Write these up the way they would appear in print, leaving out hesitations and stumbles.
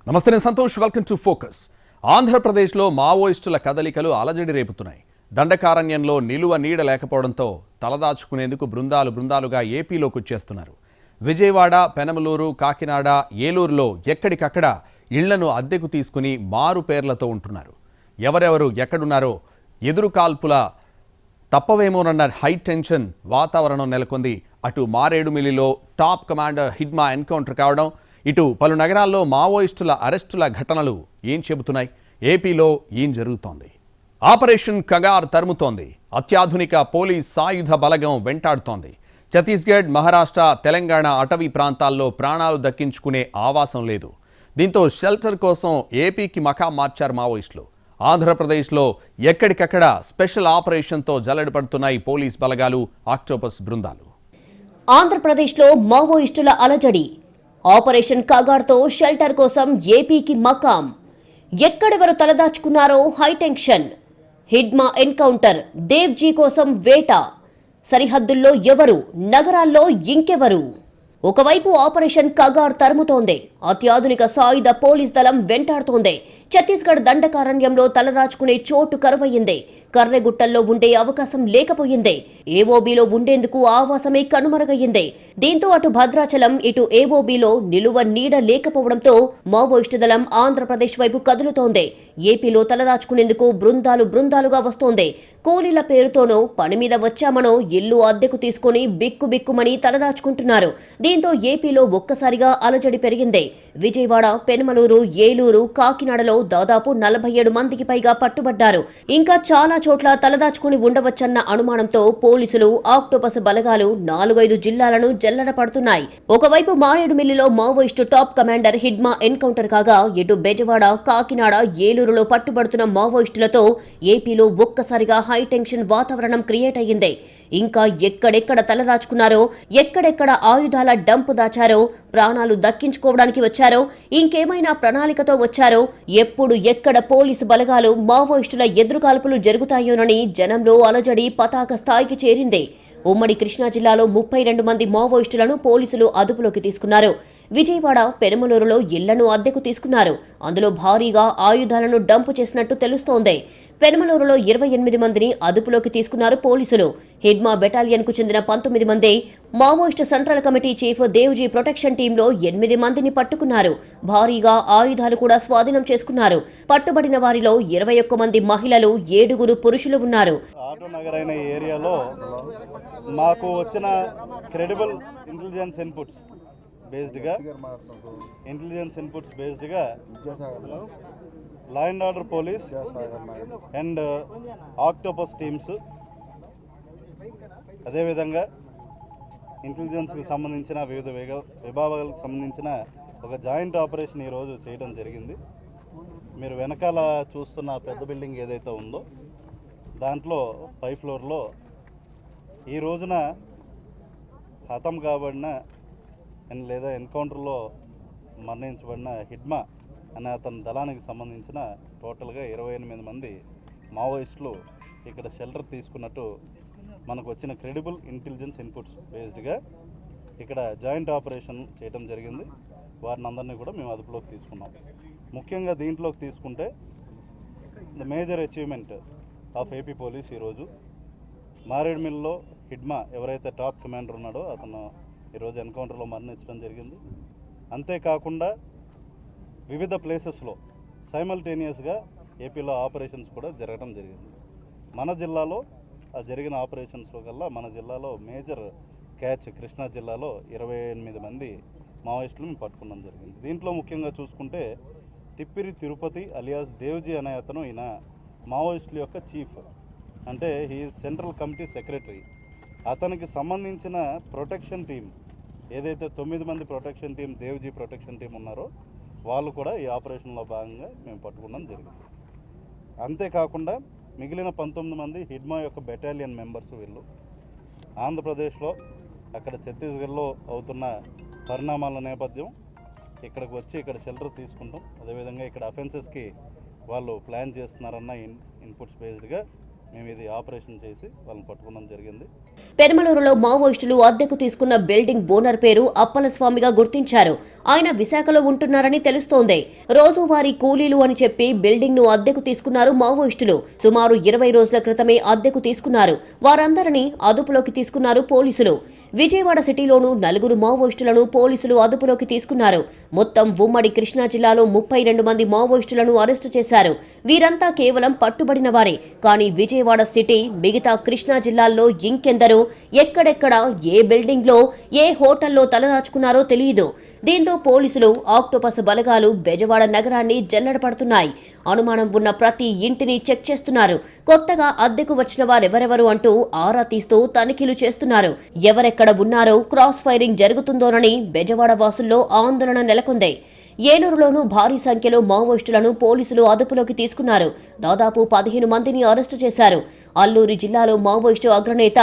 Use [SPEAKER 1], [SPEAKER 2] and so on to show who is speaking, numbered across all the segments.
[SPEAKER 1] నమస్తే, నేను Santosh. Welcome to focus. ఆంధ్రప్రదేశ్లో మావోయిస్టుల కదలికలు అలజడి రేపుతున్నాయి. దండకారణ్యంలో నిలువ నీడ లేకపోవడంతో తలదాచుకునేందుకు బృందాలుగా ఏపీలోకి వచ్చేస్తున్నారు. విజయవాడ, పెనమలూరు, కాకినాడ, ఏలూరులో ఎక్కడికక్కడ ఇళ్లను అద్దెకు తీసుకుని మారు పేర్లతో ఉంటున్నారు. ఎవరెవరు ఎక్కడున్నారో ఎదురు కాల్పుల తప్పవేమోనన్న హై టెన్షన్ వాతావరణం నెలకొంది. అటు మారేడుమిల్లిలో టాప్ కమాండర్ హిడ్మా ఎన్కౌంటర్ కావడం, ఇటు పలు నగరాల్లో మావోయిస్టుల అరెస్టుల ఘటనలు ఏం చెబుతున్నాయి? ఏపీలో ఏం జరుగుతోంది? ఆపరేషన్ కగార్ తరుముతోంది. అత్యాధునిక పోలీస్ సాయుధ బలగం వెంటాడుతోంది. ఛత్తీస్గఢ్, మహారాష్ట్ర, తెలంగాణ అటవీ ప్రాంతాల్లో ప్రాణాలు దక్కించుకునే ఆవాసం లేదు. దీంతో షెల్టర్ కోసం ఏపీకి మకాం మార్చారు మావోయిస్టులు. ఆంధ్రప్రదేశ్లో ఎక్కడికక్కడ స్పెషల్ ఆపరేషన్తో జల్లెడపడుతున్నాయి పోలీస్ బలగాలు, ఆక్టోపస్ బృందాలు.
[SPEAKER 2] ఆంధ్రప్రదేశ్లో మావోయిస్టుల అలజడి. ఆపరేషన్ కగార్తో షెల్టర్ కోసం ఏపీకి మకాం. ఎక్కడెవరు తలదాచుకున్నారో హైటెన్షన్. హిడ్మా ఎన్కౌంటర్, దేవ్జీ కోసం వేట. సరిహద్దుల్లో ఎవరు, నగరాల్లో ఇంకెవరు? ఒకవైపు ఆపరేషన్ కగార్ తరుముతోంది. అత్యాధునిక సాయుధ పోలీస్ దళం వెంటాడుతోంది. ఛత్తీస్గఢ్ దండకారణ్యంలో తలదాచుకునే చోటు కరువయ్యింది. కర్రెగుట్టల్లో ఉండే అవకాశం లేకపోయింది. ఏఓబీలో ఉండేందుకు ఆవాసమే కనుమరుగయ్యింది. దీంతో అటు భద్రాచలం, ఇటు ఏఓబీలో నిలువ నీడ లేకపోవడంతో మావోయిస్టు దళం ఆంధ్రప్రదేశ్ వైపు కదులుతోంది. ఏపీలో తలదాచుకునేందుకు బృందాలుగా వస్తోంది. కూలీల పేరుతోనో, పని మీద వచ్చామనో ఇల్లు అద్దెకు తీసుకుని బిక్కుమని తలదాచుకుంటున్నారు. దీంతో ఏపీలో ఒక్కసారిగా అలజడి పెరిగింది. విజయవాడ, పెనమలూరు, ఏలూరు, కాకినాడలో దాదాపు 47 మందికి పైగా పట్టుబడ్డారు. ఇంకా చాలా చోట్ల తలదాచుకుని ఉండవచ్చన్న అనుమానంతో పోలీసులు, ఆక్టోపస్ బలగాలు 4-5 జిల్లాలను జల్లెడపడుతున్నాయి. ఒకవైపు మారేడుమిల్లిలో Maoist top commander Hidma encounter కాగా, ఇటు బెజవాడ, కాకినాడ, ఏలూరులో పట్టుబడుతున్న మావోయిస్టులతో ఏపీలో ఒక్కసారిగా హై టెన్షన్ వాతావరణం క్రియేట్ అయ్యింది. ఇంకా ఎక్కడెక్కడ తలదాచుకున్నారో, ఎక్కడెక్కడ ఆయుధాల డంపు దాచారో, ప్రాణాలు దక్కించుకోవడానికి వచ్చారో, ఇంకేమైనా ప్రణాళికతో వచ్చారో, ఎప్పుడు ఎక్కడ పోలీసు బలగాలు, మావోయిస్టుల ఎదురుకాల్పులు జరుగుతాయోనని జనంలో అలజడి పతాక స్థాయికి చేరింది. ఉమ్మడి కృష్ణా జిల్లాలో 32 మంది మావోయిస్టులను పోలీసులు అదుపులోకి తీసుకున్నారు. విజయవాడ, పెనమలూరులో ఇళ్లను అద్దెకు తీసుకున్నారు. అందులో భారీగా ఆయుధాలను డంపు చేసినట్టు తెలుస్తోంది. పెనమలూరులో 28 మందిని అదుపులోకి తీసుకున్నారు పోలీసులు. హిడ్మా బెటాలియన్కు చెందిన 19 మంది, Maoist central committee chief Devji protection టీంలో 8 మందిని పట్టుకున్నారు. భారీగా ఆయుధాలు కూడా స్వాధీనం చేసుకున్నారు. పట్టుబడిన వారిలో 21 మంది మహిళలు, 7 పురుషులు ఉన్నారు.
[SPEAKER 3] ఆటో నగరైన ఏరియాలో మాకు వచ్చిన క్రెడిబుల్ ఇంటెలిజెన్స్ ఇన్పుట్స్ బేస్డ్గా law and order police and Octopus teams, అదేవిధంగా ఇంటెలిజెన్స్కి సంబంధించిన వివిధ విభాగాలకు సంబంధించిన ఒక జాయింట్ ఆపరేషన్ ఈరోజు చేయడం జరిగింది. మీరు వెనకాల చూస్తున్న పెద్ద బిల్డింగ్ ఏదైతే ఉందో దాంట్లో 5th ఫ్లోర్లో ఈ రోజున హతం కాబడిన లేదా ఎన్కౌంటర్లో మరణించబడిన హిడ్మా అనే అతని దళానికి సంబంధించిన టోటల్గా 28 మంది మావోయిస్టులు ఇక్కడ షెల్టర్ తీసుకున్నట్టు మనకు వచ్చిన క్రెడిబుల్ ఇంటెలిజెన్స్ ఇన్పుట్స్ బేస్డ్గా ఇక్కడ జాయింట్ ఆపరేషన్ చేయడం జరిగింది. వారిని అందరినీ కూడా మేము అదుపులోకి తీసుకున్నాం. ముఖ్యంగా దీంట్లోకి తీసుకుంటే the major achievement of AP police ఈరోజు మారేడుమిల్లో హిడ్మా ఎవరైతే టాప్ కమాండర్ ఉన్నాడో అతను ఈరోజు ఎన్కౌంటర్లో మరణించడం జరిగింది. అంతేకాకుండా వివిధ ప్లేసెస్లో సైమల్టేనియస్గా ఏపీలో ఆపరేషన్స్ కూడా జరగడం జరిగింది. మన జిల్లాలో ఆ జరిగిన ఆపరేషన్స్లో కల్లా మన జిల్లాలో మేజర్ క్యాచ్ కృష్ణా జిల్లాలో 28 మంది మావోయిస్టులు మేము పట్టుకోవడం జరిగింది. దీంట్లో ముఖ్యంగా చూసుకుంటే తిప్పిరి తిరుపతి అలియాస్ దేవ్జీ అనే అతను ఈయన మావోయిస్టుల యొక్క చీఫ్, అంటే హీ సెంట్రల్ కమిటీ సెక్రటరీ. అతనికి సంబంధించిన ప్రొటెక్షన్ టీం ఏదైతే 9 మంది protection team, Devji protection team ఉన్నారో వాళ్ళు కూడా ఈ ఆపరేషన్లో భాగంగా మేము పట్టుకోవడం జరిగింది. అంతేకాకుండా మిగిలిన 19 మంది హిడ్మా యొక్క బెటాలియన్ మెంబర్స్. వీళ్ళు ఆంధ్రప్రదేశ్లో అక్కడ ఛత్తీస్గఢ్లో అవుతున్న పరిణామాల నేపథ్యం ఇక్కడికి వచ్చి ఇక్కడ షెల్టర్ తీసుకుంటాం. అదేవిధంగా ఇక్కడ అఫెన్సెస్కి వాళ్ళు ప్లాన్ చేస్తున్నారన్న ఇన్పుట్స్ బేస్డ్గా మేము ఇది ఆపరేషన్ చేసి వాళ్ళని పట్టుకోవడం జరిగింది.
[SPEAKER 2] పెరమలూరులో మావోయిస్టులు అద్దెకు తీసుకున్న బిల్డింగ్ ఓనర్ పేరు అప్పలస్వామిగా గుర్తించారు. ఆయన విశాఖలో ఉంటున్నారని తెలుస్తోంది. రోజువారీ కూలీలు అని చెప్పి బిల్డింగ్ ను అద్దెకు తీసుకున్నారు మావోయిస్టులు. సుమారు 20 రోజుల క్రితమే అద్దెకు తీసుకున్నారు. వారందరినీ అదుపులోకి తీసుకున్నారు పోలీసులు. విజయవాడ సిటీలోనూ 4 మావోయిస్టులను పోలీసులు అదుపులోకి తీసుకున్నారు. మొత్తం ఉమ్మడి కృష్ణా జిల్లాలో 32 మంది మావోయిస్టులను అరెస్టు చేశారు. వీరంతా కేవలం పట్టుబడిన వారే. కానీ విజయవాడ సిటీ, మిగతా కృష్ణా జిల్లాల్లో ఇంకెందరో ఎక్కడెక్కడ ఏ బిల్డింగ్లో ఏ హోటల్లో తలదాచుకున్నారో తెలియదు. దీంతో పోలీసులు ఆక్టోపస్ బలగాలు బెజవాడ నగరాన్ని జల్లెడపడుతున్నాయి. అనుమానం ఉన్న ప్రతి ఇంటిని చెక్ చేస్తున్నారు. కొత్తగా అద్దెకు వచ్చిన వారెవరెవరు అంటూ ఆరా తీస్తూ తనిఖీలు చేస్తున్నారు. ఎవరెక్కడ ఉన్నారో క్రాస్ ఫైరింగ్ జరుగుతుందోనని బెజవాడ వాసుల్లో ఆందోళన నెలకొంది. ఏలూరులోనూ భారీ సంఖ్యలో మావోయిస్టులను పోలీసులు అదుపులోకి తీసుకున్నారు. దాదాపు 15 మందిని అరెస్టు చేశారు. అల్లూరి జిల్లాలో మావోయిస్టు అగ్రనేత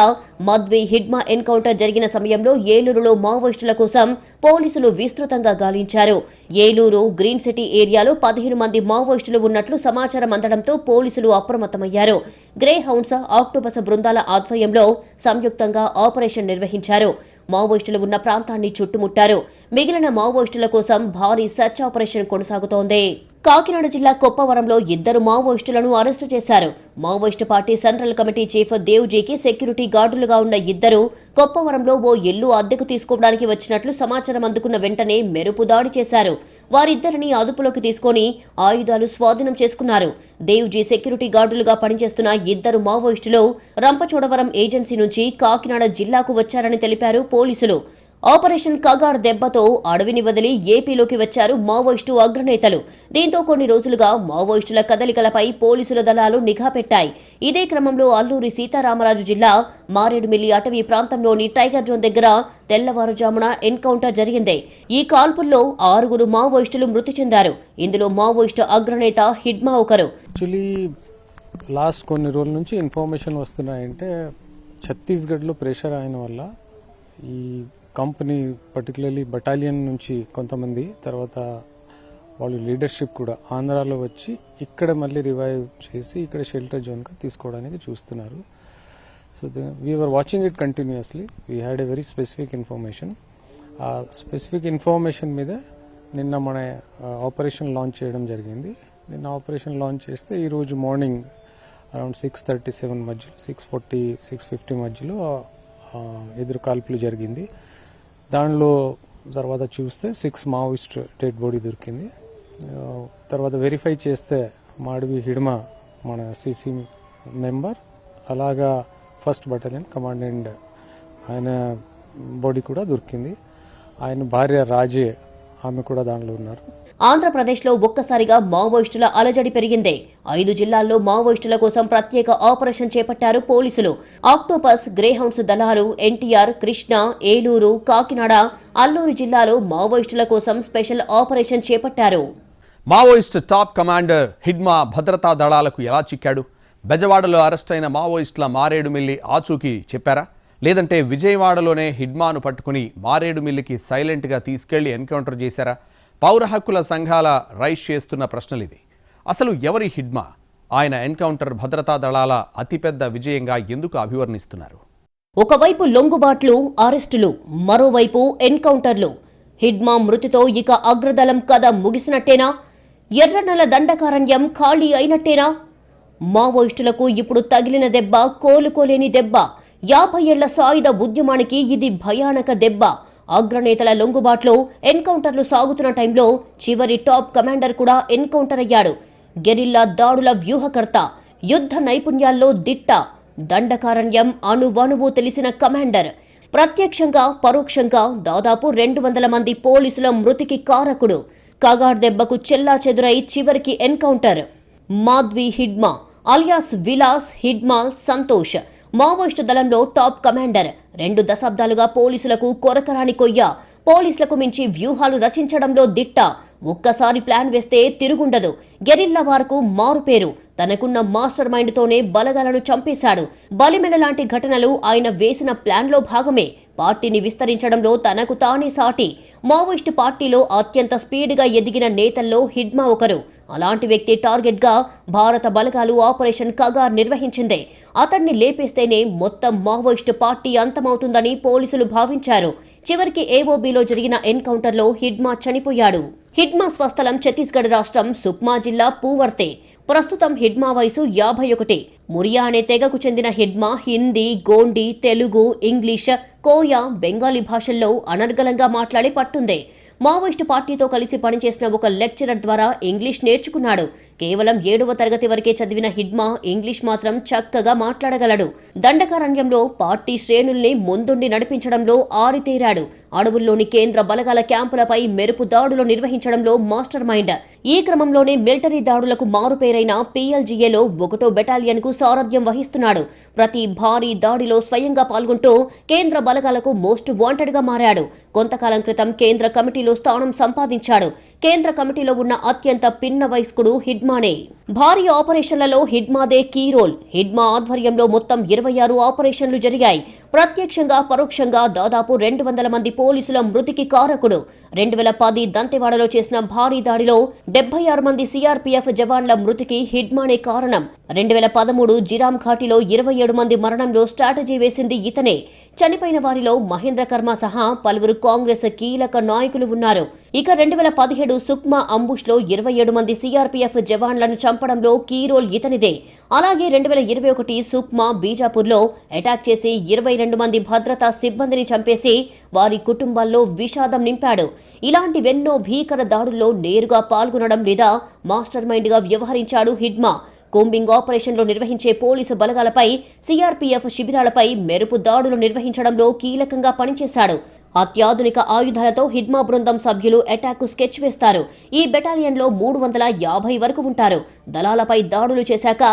[SPEAKER 2] మద్వి హిడ్మా ఎన్కౌంటర్ జరిగిన సమయంలో ఏలూరులో మావోయిస్టుల కోసం పోలీసులు విస్తృతంగా గాలించారు. ఏలూరు గ్రీన్ సిటీ ఏరియాలో 15 మంది మావోయిస్టులు ఉన్నట్లు సమాచారం అందడంతో పోలీసులు అప్రమత్తమయ్యారు. గ్రే హౌండ్స్, ఆక్టోపస్ బృందాల ఆధ్వర్యంలో సంయుక్తంగా ఆపరేషన్ నిర్వహించారు. మావోయిస్టులు ఉన్న ప్రాంతాన్ని చుట్టుముట్టారు. మిగిలిన మావోయిస్టుల కోసం భారీ సెర్చ్ ఆపరేషన్ కొనసాగుతోంది. కాకినాడ జిల్లా కొప్పవరంలో 2 మావోయిస్టులను అరెస్టు చేశారు. Maoist party central committee chief దేవ్జీకి సెక్యూరిటీ గార్డులుగా ఉన్న 2 కొప్పవరంలో ఓ ఇల్లు అద్దెకు తీసుకోవడానికి వచ్చినట్లు సమాచారం అందుకున్న వెంటనే మెరుపు దాడి చేశారు. వారిద్దరిని అదుపులోకి తీసుకుని ఆయుధాలు స్వాధీనం చేసుకున్నారు. దేవ్జీ సెక్యూరిటీ గార్డులుగా పనిచేస్తున్న 2 మావోయిస్టులు రంపచోడవరం ఏజెన్సీ నుంచి కాకినాడ జిల్లాకు వచ్చారని తెలిపారు పోలీసులు. ఆపరేషన్ కగార్ దెబ్బతో అడవిని వదిలి ఏపీలోకి వచ్చారు మావోయిస్టు అగ్రనేతలు. దీంతో కొన్ని రోజులుగా మావోయిస్టుల కదలికలపై పోలీసుల దళాలు నిఘా పెట్టాయి. ఇదే క్రమంలో అల్లూరి సీతారామరాజు జిల్లా మారేడుమిల్లి అటవీ ప్రాంతంలోని టైగర్ జోన్ దగ్గర తెల్లవారుజామున ఎన్కౌంటర్ జరిగింది. ఈ కాల్పుల్లో 6 మావోయిస్టులు మృతి చెందారు. ఇందులో మావోయిస్టు అగ్రనేత హిడ్మా ఒకరు.
[SPEAKER 4] యాక్చువల్లీ లాస్ట్ కొన్ని రోజుల నుంచి ఇన్ఫర్మేషన్ వస్తున్నాయంటే ఛత్తీస్గఢ్లో ప్రెషర్ అయిన వల్ల ఈ కంపెనీ పర్టికులర్లీ బటాలియన్ నుంచి కొంతమంది, తర్వాత వాళ్ళు లీడర్షిప్ కూడా ఆంధ్రాలో వచ్చి ఇక్కడ మళ్ళీ రివైవ్ చేసి ఇక్కడ షెల్టర్ జోన్గా తీసుకోవడానికి చూస్తున్నారు. So we are watching it continuously. We had a very specific information. ఆ స్పెసిఫిక్ ఇన్ఫర్మేషన్ మీద నిన్న మన ఆపరేషన్ లాంచ్ చేయడం జరిగింది. నిన్న ఆపరేషన్ లాంచ్ చేస్తే ఈరోజు మార్నింగ్ అరౌండ్ 6:37 మధ్యలో 6:40, 6:50 మధ్యలో ఎదురు కాల్పులు జరిగింది. దానిలో తర్వాత చూస్తే 6 మావోయిస్ట్ డెడ్ బాడీ దొరికింది. తర్వాత వెరిఫై చేస్తే మాడవి హిడ్మా మన సిసి మెంబర్, అలాగా 1st బటాలియన్ కమాండెంట్ ఆయన బాడీ కూడా దొరికింది. ఆయన భార్య రాజే, ఆమె కూడా దానిలో ఉన్నారు.
[SPEAKER 2] ఆంధ్రప్రదేశ్లో ఒక్కసారిగా మావోయిస్టుల అలజడి పెరిగింది. 5 జిల్లాల్లో మావోయిస్టుల కోసం ప్రత్యేక ఆపరేషన్ చేపట్టారు పోలీసులు. ఆక్టోపస్, గ్రేహౌండ్స్ దళాలు ఎన్టీఆర్, కృష్ణా, ఏలూరు, కాకినాడ, అల్లూరు జిల్లాలో మావోయిస్టుల కోసం స్పెషల్ ఆపరేషన్ చేపట్టారు.
[SPEAKER 1] మావోయిస్ట్ టాప్ కమాండర్ హిడ్మా భద్రతా దళాలకు ఎలా చిక్కాడు? బెజవాడలో అరెస్ట్ అయిన మావోయిస్టుల మారేడుమిల్లి ఆచూకీ చెప్పారా? లేదంటే విజయవాడలోనే హిడ్మాను పట్టుకుని మారేడుమిల్లికి సైలెంట్గా తీసుకెళ్లి ఎన్కౌంటర్ చేశారా? పౌర హక్కుల సంఘాల రైజ్ చేస్తున్న ప్రశ్నలివి. అసలు ఎవరి హిడ్మా? ఆయన ఎన్కౌంటర్ భద్రతా దళాల అతిపెద్ద విజయంగా ఎందుకు అభివర్ణిస్తున్నారు?
[SPEAKER 2] ఒకవైపు లొంగుబాట్లు, అరెస్టులు, మరోవైపు ఎన్కౌంటర్లు. హిడ్మా మృతితో ఇక అగ్రదళం కథ ముగిసినట్టేనా? ఎర్రనల దండకారణ్యం ఖాళీ అయినట్టేనా? మావోయిస్టులకు ఇప్పుడు తగిలిన దెబ్బ కోలుకోలేని దెబ్బ. 50 ఏళ్ల సాయుధ ఉద్యమానికి ఇది భయానక దెబ్బ. అగ్రనేతల లొంగుబాట్లు, ఎన్కౌంటర్లు సాగుతున్న టైంలో చివరి టాప్ కమాండర్ కూడా ఎన్కౌంటర్ అయ్యాడు. గెరిల్లా దాడుల వ్యూహకర్త, యుద్ధ నైపుణ్యాల్లో దిట్ట, దండకారణ్యం అణువణువు తెలిసిన కమాండర్. ప్రత్యక్షంగా పరోక్షంగా దాదాపు 200 మంది పోలీసుల మృతికి కారకుడు. కగార్ దెబ్బకు చెల్లాచెదురై చివరికి encounter. Madvi Hidma alias Vilas Hidma Santosh Maoist దళంలో టాప్ కమాండర్. 2 దశాబ్దాలుగా పోలీసులకు కొరకరాని కొయ్య. పోలీసులకు మించి వ్యూహాలు రచించడంలో దిట్ట. ఒక్కసారి ప్లాన్ వేస్తే తిరుగుండదు. గెరిల్లా వార్కు మారుపేరు. తనకున్న మాస్టర్ మైండ్తోనే బలగాలను చంపేశాడు. బలిమెల లాంటి ఘటనలు ఆయన వేసిన ప్లాన్లో భాగమే. పార్టీని విస్తరించడంలో తనకు తానే సాటి. మావోయిస్టు పార్టీలో అత్యంత స్పీడ్గా ఎదిగిన నేతల్లో హిడ్మా ఒకరు. అలాంటి వ్యక్తి టార్గెట్గా భారత బలగాలు ఆపరేషన్ కగార్ నిర్వహించింది. అతన్ని లేపేస్తేనే మొత్తం మావోయిస్టు పార్టీ అంతమవుతుందని పోలీసులు భావించారు. చివరికి ఏఓబీలో జరిగిన ఎన్కౌంటర్లో హిడ్మా చనిపోయాడు. హిడ్మా స్వస్థలం ఛత్తీస్గఢ్ రాష్ట్రం సుక్మా జిల్లా పూవర్తే. ప్రస్తుతం హిడ్మా వయసు 51. మురియా అనే తెగకు చెందిన హిడ్మా హిందీ, గోండి, తెలుగు, ఇంగ్లీష్, కోయా, బెంగాలీ భాషల్లో అనర్గళంగా మాట్లాడే పట్టుంది. మావోయిస్టు పార్టీతో కలిసి పనిచేసిన ఒక లెక్చరర్ ద్వారా ఇంగ్లీష్ నేర్చుకున్నాడు. కేవలం 7వ తరగతి వరకే చదివిన హిడ్మా ఇంగ్లీష్ మాత్రం చక్కగా మాట్లాడగలడు. దండకారణ్యంలో పార్టీ శ్రేణుల్ని ముందుండి నడిపించడంలో ఆరితేరాడు. అడవుల్లోని కేంద్ర బలగాల క్యాంపులపై మెరుపు దాడులు నిర్వహించడంలో మాస్టర్ మైండ్. ఈ క్రమంలోనే మిలిటరీ దాడులకు మారుపేరైన PLGAలో 1వ బెటాలియన్కు సారథ్యం వహిస్తున్నాడు. ప్రతి భారీ దాడిలో స్వయంగా పాల్గొంటూ కేంద్ర బలగాలకు మోస్ట్ వాంటెడ్గా మారాడు. కొంతకాలం క్రితం కేంద్ర కమిటీలో స్థానం సంపాదించాడు. కేంద్ర కమిటీలో ఉన్న అత్యంత పిన్న వయస్కుడు హిడ్మానే. భారీ ఆపరేషన్లలో హిడ్మాదే కీ రోల్. హిడ్మా ఆధ్వర్యంలో మొత్తం 26 ఆపరేషన్లు జరిగాయి. ప్రత్యక్షంగా పరోక్షంగా దాదాపు 200 మంది పోలీసుల మృతికి కారకుడు. 2010 దంతెవాడలో చేసిన భారీ దాడిలో 76 మంది CRPF జవాన్ల మృతికి హిడ్మానే కారణం. 2013 జిరామ్ ఘాటిలో 27 మంది మరణంలో స్ట్రాటజీ వేసింది ఇతనే. చనిపోయిన వారిలో మహేంద్ర కర్మ సహా పలువురు కాంగ్రెస్ కీలక నాయకులు ఉన్నారు. ఇక 2017 సుక్మా అంబుష్లో 27 మంది CRPF జవాన్లను చంపడంలో కీ రోల్ ఇతనిదే. అలాగే 2021 సుక్మా బీజాపూర్లో అటాక్ చేసి 22 మంది భద్రతా సిబ్బందిని చంపేసి వారి కుటుంబాల్లో విషాదం నింపాడు. ఇలాంటివెన్నో భీకర దాడుల్లో నేరుగా పాల్గొనడం లేదా మాస్టర్ మైండ్గా వ్యవహరించాడు హిడ్మా. కూంబింగ్ ఆపరేషన్లో నిర్వహించే పోలీసు బలగాలపై, CRPF శిబిరాలపై మెరుపు దాడులు నిర్వహించడంలో కీలకంగా పనిచేశాడు. అత్యాధునిక ఆయుధాలతో హిడ్మా బృందం సభ్యులు అటాక్కు స్కెచ్ వేస్తారు. ఈ బెటాలియన్లో 350 వరకు ఉంటారు. దళాలపై దాడులు చేశాక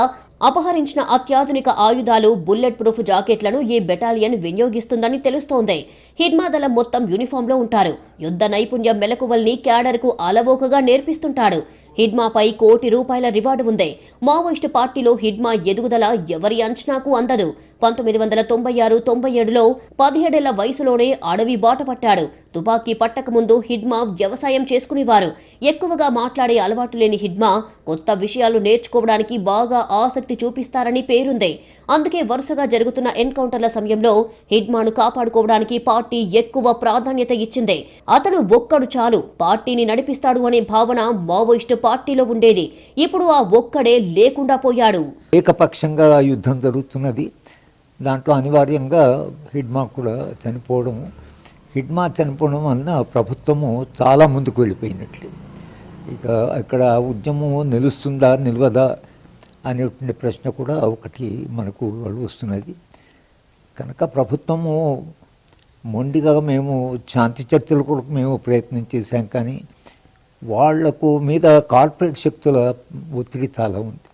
[SPEAKER 2] అపహరించిన అత్యాధునిక ఆయుధాలు, బుల్లెట్ ప్రూఫ్ జాకెట్లను ఈ బెటాలియన్ వినియోగిస్తుందని తెలుస్తోంది. హిడ్మా దళం మొత్తం యూనిఫామ్లో ఉంటారు. యుద్ధ నైపుణ్య మెలకువల్ని క్యాడర్కు అలవోకగా నేర్పిస్తుంటాడు. హిడ్మాపై ₹1 కోటి రివార్డు ఉంది. మావోయిస్టు పార్టీలో హిడ్మా ఎదుగుదల ఎవరి అంచనాకు అందదు. 1996-97లో 17 ఏళ్ల వయసులోనే అడవి బాట పట్టాడు. తుపాకీ పట్టకముందు హిడ్మా వ్యవసాయం చేసుకునేవారు. ఎక్కువగా మాట్లాడే అలవాటు లేని హిడ్మా కొత్త విషయాలు నేర్చుకోవడానికి బాగా ఆసక్తి చూపిస్తారని పేరుంది. అందుకే వరుసగా జరుగుతున్న ఎన్కౌంటర్ల సమయంలో హిడ్మాను కాపాడుకోవడానికి పార్టీ ఎక్కువ ప్రాధాన్యత ఇచ్చింది. అతను ఒక్కడు చాలు పార్టీని నడిపిస్తాడు అనే భావన మావోయిస్టు పార్టీలో ఉండేది. ఇప్పుడు ఆ ఒక్కడే లేకుండా పోయాడు.
[SPEAKER 5] ఏకపక్షంగా యుద్ధం జరుగుతున్నది. దాంట్లో అనివార్యంగా హిడ్మా కూడా చనిపోవడం. హిడ్మా చనిపోవడం వలన ప్రభుత్వము చాలా ముందుకు వెళ్ళిపోయినట్లు. ఇక ఇక్కడ ఉద్యమం నిలుస్తుందా నిలవదా అనేటువంటి ప్రశ్న కూడా ఒకటి మనకు వస్తున్నది. కనుక ప్రభుత్వము మొండిగా మేము శాంతి చర్చల కొరకు మేము ప్రయత్నం చేశాం, కానీ వాళ్లకు మీద కార్పొరేట్ శక్తుల ఒత్తిడి చాలా ఉంది.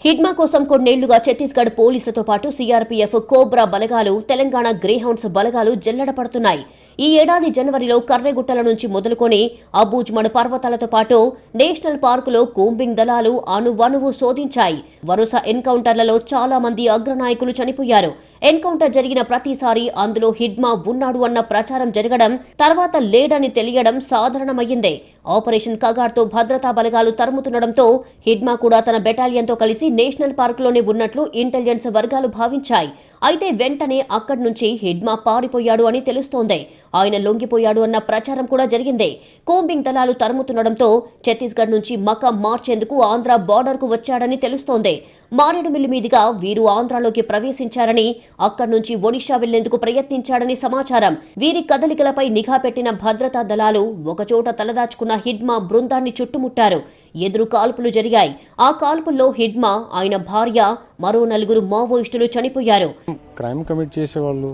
[SPEAKER 2] హిడ్మా కోసం కొన్నేళ్లుగా ఛత్తీస్గఢ్ పోలీసులతో పాటు CRPF, కోబ్రా బలగాలు, తెలంగాణ గ్రేహౌండ్స్ బలగాలు జల్లెడ పడుతున్నాయి. ఈ ఏడాది జనవరిలో కర్రెగుట్టల నుంచి మొదలుకొని అబూజ్మడ్ పర్వతాలతో పాటు నేషనల్ పార్కులో కూంబింగ్ దళాలు అణువణువు శోధించాయి. వరుస ఎన్కౌంటర్లలో చాలా మంది అగ్రనాయకులు చనిపోయారు. ఎన్కౌంటర్ జరిగిన ప్రతిసారి అందులో హిడ్మా ఉన్నాడు అన్న ప్రచారం జరగడం, తర్వాత లేడని తెలియడం సాధారణమయ్యిందే. ఆపరేషన్ కగార్తో భద్రతా బలగాలు తరుముతుండడంతో హిడ్మా కూడా తన బెటాలియన్తో కలిసి నేషనల్ పార్కులోనే ఉన్నట్లు ఇంటెలిజెన్స్ వర్గాలు భావించాయి. అయితే వెంటనే అక్కడి నుంచి హిడ్మా పారిపోయాడు అని తెలుస్తోంది. ఆయన లొంగిపోయాడు అన్న ప్రచారం కూడా జరిగింది. కూంబింగ్ దళాలు తరుముతుండడంతో ఛత్తీస్గఢ్ నుంచి మకాం మార్చేందుకు ఆంధ్ర బార్డర్కు వచ్చాడని తెలుస్తోంది. మారేడుమిల్లి మీదుగా వీరు ఆంధ్రాలోకి ప్రవేశించారని, అక్కడి నుంచి ఒడిషా వెళ్లేందుకు ప్రయత్నించాడని సమాచారం. వీరి కదలికలపై నిఘా పెట్టిన భద్రతా దళాలు ఒకచోట తలదాచుకున్న హిడ్మా బృందాన్ని చుట్టుముట్టారు. ఎదురు కాల్పులు జరిగాయి. ఆ కాల్పుల్లో హిడ్మా, ఆయన భార్య, మరో 4 మావోయిస్టులు చనిపోయారు.
[SPEAKER 4] క్రైమ్ కమిట్ చేసేవాళ్ళు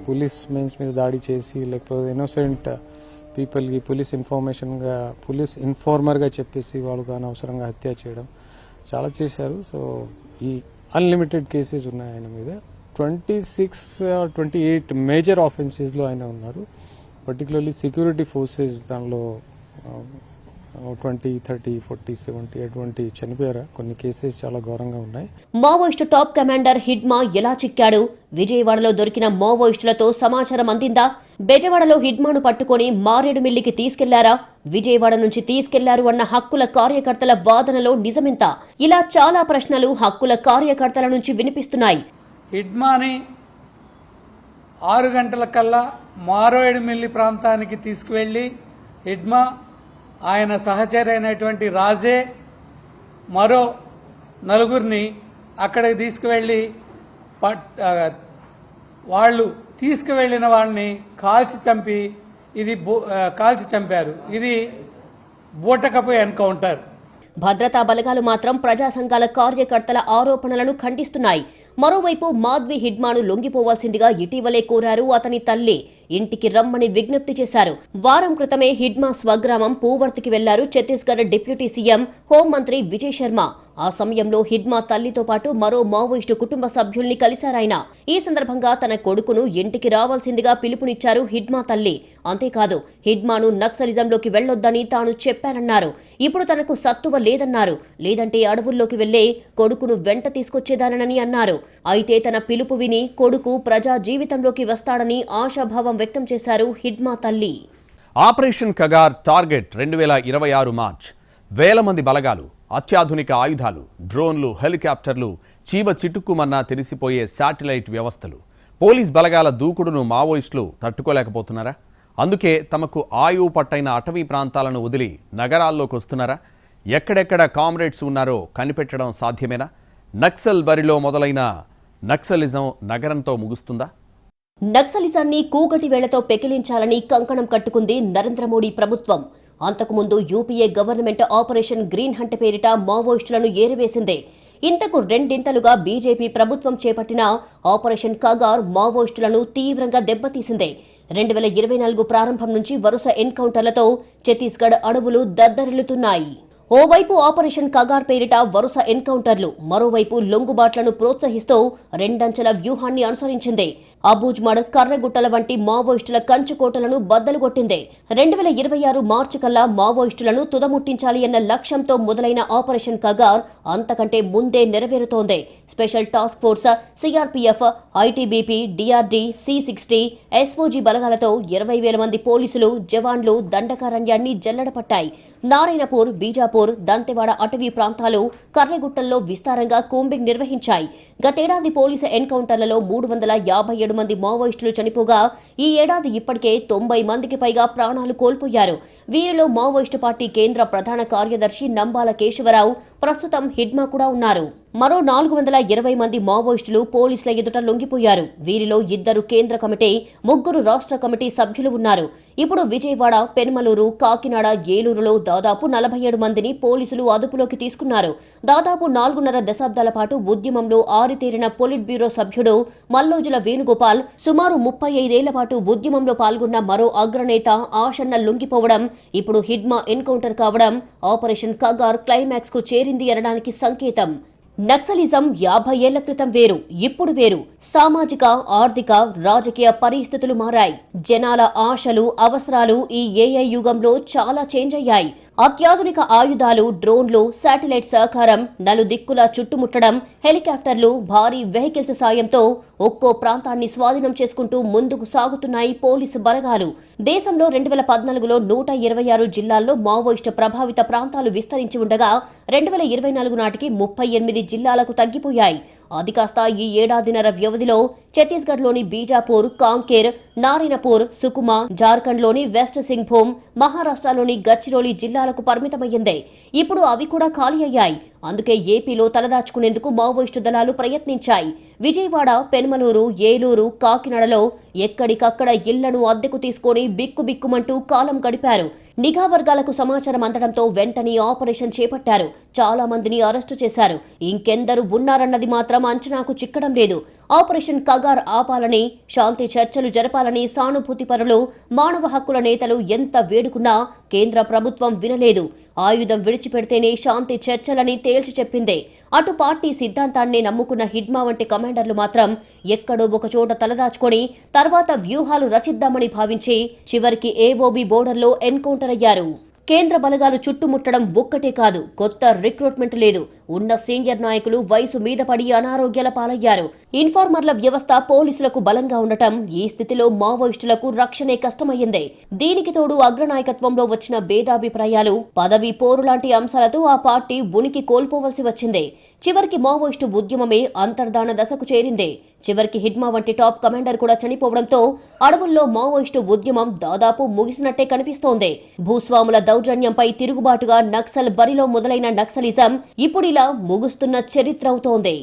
[SPEAKER 4] పోలీస్ మెయిన్స్ మీద దాడి చేసి, లేకపోతే ఇన్నోసెంట్ పీపుల్కి పోలీస్ ఇన్ఫార్మర్గా చెప్పేసి వాళ్ళకు అనవసరంగా హత్య చేయడం చాలా చేశారు. సో ఈ అన్లిమిటెడ్ కేసెస్ ఉన్నాయి ఆయన మీద. 26-28 మేజర్ ఆఫెన్సెస్లో ఆయన ఉన్నారు. పర్టికులర్లీ సెక్యూరిటీ ఫోర్సెస్ దానిలో 20, 30, 40, 70 అటువంటి చనిపోయారు. కొన్ని కేసెస్ చాలా ఘోరంగా ఉన్నాయి.
[SPEAKER 2] మావోయిస్టు టాప్ కమాండర్ హిడ్మా ఎలా చిక్కాడు? విజయవాడలో దొరికిన మావోయిస్టులతో సమాచారం అందిందా? బెజవాడలో హిడ్మాను పట్టుకొని మారేడుమిల్లికి తీసుకెళ్లారా? విజయవాడ నుంచి తీసుకెళ్లారు అన్న హక్కుల కార్యకర్తల వాదనలో నిజమెంత? ఇలా చాలా ప్రశ్నలు హక్కుల కార్యకర్తల నుంచి వినిపిస్తున్నాయి.
[SPEAKER 6] హిడ్మాని 6 గంటలకల్లా మారోయడిమిల్లి ప్రాంతానికి తీసుకువెళ్ళి హిడ్మా ఆయన సహచరి అయినటువంటి రాజే మరో నలుగురిని అక్కడికి తీసుకువెళ్ళి వాళ్ళు తీసుకువెళ్ళిన వాళ్ళని కాల్చి చంపారు. ఇది బూటకపు ఎన్కౌంటర్.
[SPEAKER 2] భద్రతా బలగాలు మాత్రం ప్రజా సంఘాల కార్యకర్తల ఆరోపణలను ఖండిస్తున్నాయి. మరోవైపు మాధ్వి హిడ్మాను లొంగిపోవాల్సిందిగా ఇటీవలే కోరారు అతని తల్లి. ఇంటికి రమ్మని విజ్ఞప్తి చేశారు. వారం క్రితమే హిడ్మా స్వగ్రామం పూవర్తికి వెళ్లారు ఛత్తీస్గఢ్ డిప్యూటీ సీఎం హోంమంత్రి విజయ్ శర్మ. ఆ సమయంలో హిడ్మా తల్లితో పాటు మరో మావోయిస్టు కుటుంబ సభ్యుల్ని కలిశారాయన. ఈ సందర్భంగా తన కొడుకును ఇంటికి రావాల్సిందిగా పిలుపునిచ్చారు హిడ్మా తల్లి. అంతేకాదు హిడ్మాను నక్సలిజంలోకి వెళ్లొద్దని తాను చెప్పానన్నారు. ఇప్పుడు తనకు సత్తువ లేదన్నారు. లేదంటే అడవుల్లోకి వెళ్లే కొడుకును వెంట తీసుకొచ్చేదానని అన్నారు. అయితే తన పిలుపు విని కొడుకు ప్రజా జీవితంలోకి వస్తాడని ఆశాభావం వ్యక్తం చేశారు హిడ్మా తల్లి.
[SPEAKER 1] Operation Kagar target 2026 March. వేల మంది బలగాలు, అత్యాధునిక ఆయుధాలు, డ్రోన్లు, హెలికాప్టర్లు, చీమ చిటుక్కుమన్నా తెలిసిపోయే శాటిలైట్ వ్యవస్థలు. పోలీస్ బలగాల దూకుడును మావోయిస్టులు తట్టుకోలేకపోతున్నారా? అందుకే తమకు ఆయువు పట్టైన అటవీ ప్రాంతాలను వదిలి నగరాల్లోకి వస్తున్నారా? ఎక్కడెక్కడ కామ్రేడ్స్ ఉన్నారో కనిపెట్టడం సాధ్యమేనా? నక్సల్ బరిలో మొదలైన నక్సలిజం నగరంతో ముగుస్తుందా?
[SPEAKER 2] నక్సలిజాన్ని కూకటి వేళతో పెకిలించాలని కంకణం కట్టుకుంది నరేంద్ర మోడీ ప్రభుత్వం. అంతకుముందు UPA government operation green hunt పేరిట మావోయిస్టులను ఏరివేసిందే. ఇంతకు రెండింతలుగా బీజేపీ ప్రభుత్వం చేపట్టిన ఆపరేషన్ కగార్ మావోయిస్టులను తీవ్రంగా దెబ్బతీసిందే. 2024 ప్రారంభం నుంచి వరుస ఎన్కౌంటర్లతో ఛత్తీస్గఢ్ అడవులు దద్దరిల్లుతున్నాయి. ఓవైపు ఆపరేషన్ కగార్ పేరిట వరుస ఎన్కౌంటర్లు, మరోవైపు లొంగుబాట్లను ప్రోత్సహిస్తూ రెండంచెల వ్యూహాన్ని అనుసరించింది. అబూజ్మడ్, కర్రగుట్టల వంటి మావోయిస్టుల కంచుకోటలను బద్దలుగొట్టింది. 2026 మార్చి కల్లా మావోయిస్టులను తుదముట్టించాలి అన్న లక్ష్యంతో మొదలైన ఆపరేషన్ కగార్ అంతకంటే ముందే నెరవేరుతోంది. Special task force, CRPF, ITBP, DRD, C60, SOG బలగాలతో 20,000 మంది పోలీసులు, జవాన్లు దండకారణ్యాన్ని జల్లెడపట్టాయి. నారాయణపూర్, బీజాపూర్, దంతెవాడ అటవీ ప్రాంతాలు, కర్రగుట్టల్లో విస్తారంగా కూంబింగ్ నిర్వహించాయి. గతేడాది పోలీసు ఎన్కౌంటర్లలో 357 మంది మావోయిస్టులు చనిపోగా ఈ ఏడాది ఇప్పటికే 90 మందికి పైగా ప్రాణాలు కోల్పోయారు. వీరిలో మావోయిస్టు పార్టీ కేంద్ర ప్రధాన కార్యదర్శి నంబాల కేశవరావు, ప్రస్తుతం హిడ్మా కూడా ఉన్నారు. మరో 420 మంది మావోయిస్టులు పోలీసుల ఎదుట లొంగిపోయారు. వీరిలో 2 కేంద్ర కమిటీ, 3 రాష్ట్ర కమిటీ సభ్యులు ఉన్నారు. ఇప్పుడు విజయవాడ, పెనుమలూరు, కాకినాడ, ఏలూరులో దాదాపు 47 మందిని పోలీసులు అదుపులోకి తీసుకున్నారు. దాదాపు 4.5 దశాబ్దాల పాటు ఉద్యమంలో ఆరితేరిన పొలిట్ బ్యూరో సభ్యుడు మల్లోజుల వేణుగోపాల్, సుమారు 35 ఏళ్ల పాటు ఉద్యమంలో పాల్గొన్న మరో అగ్రనేత ఆషన్న లొంగిపోవడం, ఇప్పుడు హిడ్మా ఎన్కౌంటర్ కావడం ఆపరేషన్ కగార్ క్లైమాక్స్ కు చేరింది అనడానికి సంకేతం. నక్సలిజం 50 ఏళ్ల క్రితం వేరు, ఇప్పుడు వేరు. సామాజిక, ఆర్థిక, రాజకీయ పరిస్థితులు మారాయి. జనాల ఆశలు, అవసరాలు ఈ ఏఐ యుగంలో చాలా చేంజ్ అయ్యాయి. అత్యాధునిక ఆయుధాలు, డ్రోన్లు, శాటిలైట్ సహకారం, నలుదిక్కులా చుట్టుముట్టడం, హెలికాప్టర్లు, భారీ వెహికల్స్ సాయంతో ఒక్కో ప్రాంతాన్ని స్వాధీనం చేసుకుంటూ ముందుకు సాగుతున్నాయి పోలీసు బలగాలు. దేశంలో 2014లో 126 జిల్లాల్లో మావోయిస్టు ప్రభావిత ప్రాంతాలు విస్తరించి ఉండగా 2024 నాటికి 38 జిల్లాలకు తగ్గిపోయాయి. అది కాస్త ఈ ఏడాదిన్నర వ్యవధిలో ఛత్తీస్గఢ్లోని బీజాపూర్, కాంకేర్, నారాయణపూర్, సుకుమా, జార్ఖండ్లోని వెస్ట్ సింగ్భూమ్, మహారాష్ట్రలోని గచ్చిరోలి జిల్లాలకు పరిమితమయ్యింది. ఇప్పుడు అవి కూడా ఖాళీ అయ్యాయి. అందుకే ఏపీలో తలదాచుకునేందుకు మావోయిస్టు దళాలు ప్రయత్నించాయి. విజయవాడ, పెనుమలూరు, ఏలూరు, కాకినాడలో ఎక్కడికక్కడ ఇళ్లను అద్దెకు తీసుకొని బిక్కుబిక్కుమంటూ కాలం గడిపారు. నిఘా వర్గాలకు సమాచారం అందడంతో వెంటనే ఆపరేషన్ చేపట్టారు. చాలా మందిని అరెస్టు చేశారు. ఇంకెందరు ఉన్నారన్నది మాత్రం అంచనాకు చిక్కడం లేదు. ఆపరేషన్ కగార్ ఆపాలని, శాంతి చర్చలు జరపాలని సానుభూతి పరులు, మానవ హక్కుల నేతలు ఎంత వేడుకున్నా కేంద్ర ప్రభుత్వం వినలేదు. ఆయుధం విడిచిపెడితేనే శాంతి చర్చలని తేల్చి చెప్పిందే. అటు పార్టీ సిద్ధాంతాన్నే నమ్ముకున్న హిడ్మా వంటి కమాండర్లు మాత్రం ఎక్కడో ఒకచోట తలదాచుకొని తర్వాత వ్యూహాలు రచిద్దామని భావించి చివరికి ఏఓబీ బోర్డర్లో ఎన్కౌంటర్ అయ్యారు. కేంద్ర బలగాలు చుట్టుముట్టడం ఒక్కటే కాదు, కొత్త రిక్రూట్మెంట్ లేదు. ఉన్న సీనియర్ నాయకులు వయసు మీద పడి అనారోగ్యాల పాలయ్యారు. ఇన్ఫార్మర్ల వ్యవస్థ పోలీసులకు బలంగా ఉండటం ఈ స్థితిలో మావోయిస్టులకు రక్షణే కష్టమయ్యింది. దీనికి తోడు అగ్రనాయకత్వంలో వచ్చిన భేదాభిప్రాయాలు, పదవి పోరు లాంటి అంశాలతో ఆ పార్టీ ఉనికి కోల్పోవలసి వచ్చింది. చివరికి మావోయిస్టు ఉద్యమమే అంతర్ధాన దశకు చేరింది. చివరికి హిడ్మా వంటి టాప్ కమాండర్ కూడా చనిపోవడంతో అడవుల్లో మావోయిస్టు ఉద్యమం దాదాపు ముగిసినట్టే కనిపిస్తోంది. భూస్వాముల దౌర్జన్యంపై తిరుగుబాటుగా నక్సల్ బరిలో మొదలైన నక్సలిజం ఇప్పుడిలా ముగుస్తున్న చరిత్ర అవుతోంది.